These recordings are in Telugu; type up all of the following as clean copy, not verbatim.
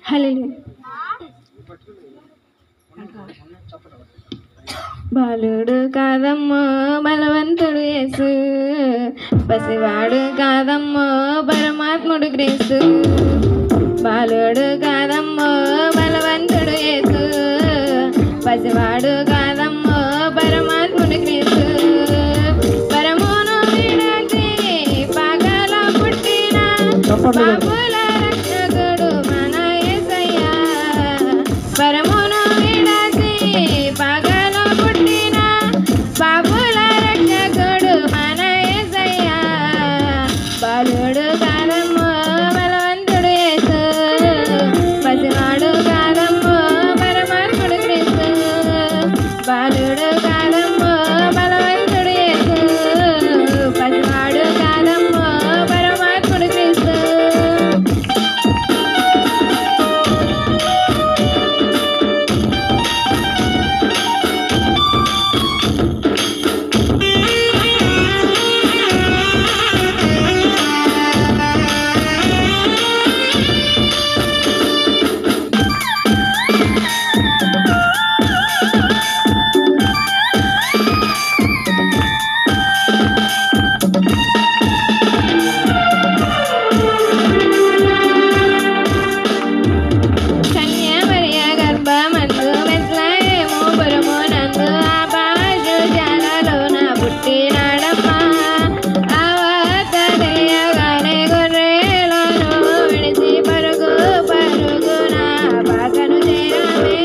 హల్లెలూయా. బాలుడు కాదమ్మో బలవంతుడు యేసు, పసివాడు కాదమ్మో పరమాత్ముడు క్రీస్తు. బాలుడు కాదమ్మో బలవంతుడు యేసు, పసివాడు కాదమ్మో పరమాత్ముడు క్రీస్తు. పరమును విడచి పగల పుట్టిన పాపుల రక్షకుడు మన యేసయ్యా. పరమును విడచి పగల పుట్టిన పాపుల రక్షకుడు మన యేసయ్యా. బాలుడు కాదమ్మో బలవంతుడు యేసు, పసివాడు కాదమ్మో పరమాత్ముడు క్రీస్తు. బాలుడు కాదమ్మో బలవంతుడు యేసు, పసివాడు కాదమ్మో పరమాత్ముడు క్రీస్తు. కన్యామరియ గర్భమందు బెత్లెహేము పురమునందు ఆపశుశాలలోన పుట్టినాడమ్మా. ఆవార్త తెలియగానే గొర్రెలను విడిచి పరుగు పరుగున పాకను చేరామే.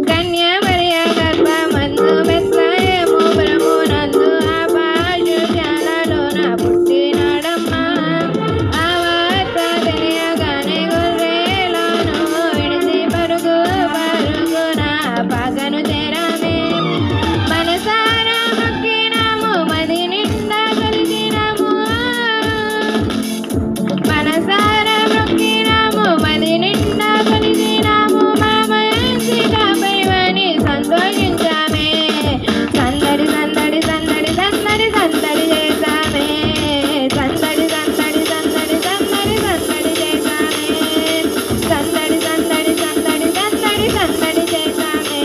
కన్యామరియ గర్భమందు బెత్లెహేము పురమునందు ఆపశుశాలలోన పుట్టినాడమ్మా. ఆవార్త తెలియగానే గొర్రెలను విడిచి పరుగు పరుగున పాకను చేరామే. మనసారా మొక్కినాము మది నిండా కొలిచినాము, మనసారా మొక్కినాము మది నిండా కొలిచినాము. మా మంచి కాపరివని సంతోషించామే. సందడి సందడి సందడి సందడి సందడి చేశామే. సందడి సందడి సందడి సందడి సందడి చేశామే. సందడి సందడి సందడి సందడి సందడి చేశామే.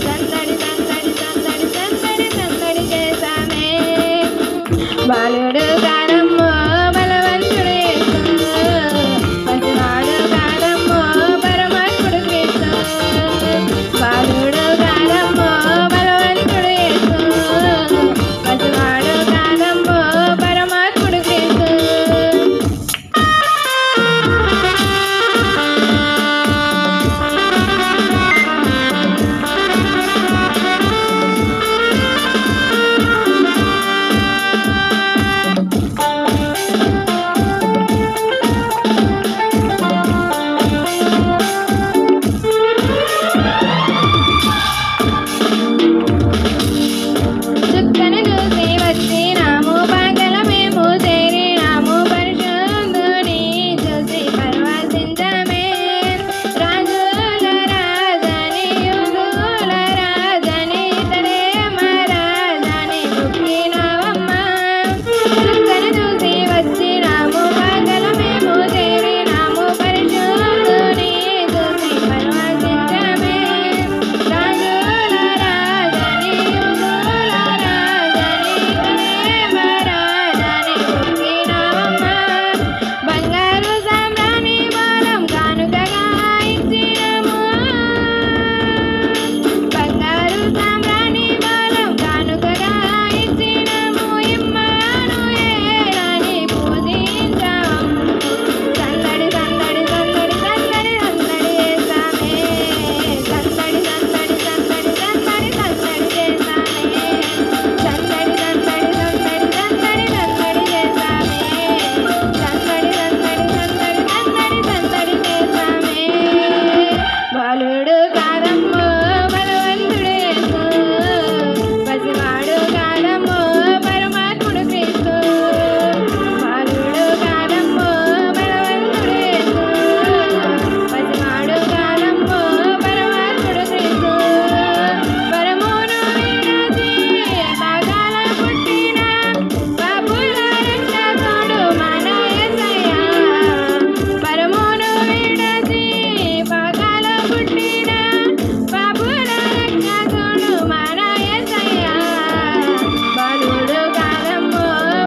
సందడి సందడి సందడి సందడి సందడి చేశామే. బాలుడు కాదమ్మో బలవంతుడు యేసు, పసివాడు కాదమ్మో పరమాత్ముడు క్రీస్తు. బాలుడు కాదమ్మో బలవంతుడు యేసు, పసివాడు కాదమ్మో పరమాత్ముడు క్రీస్తు.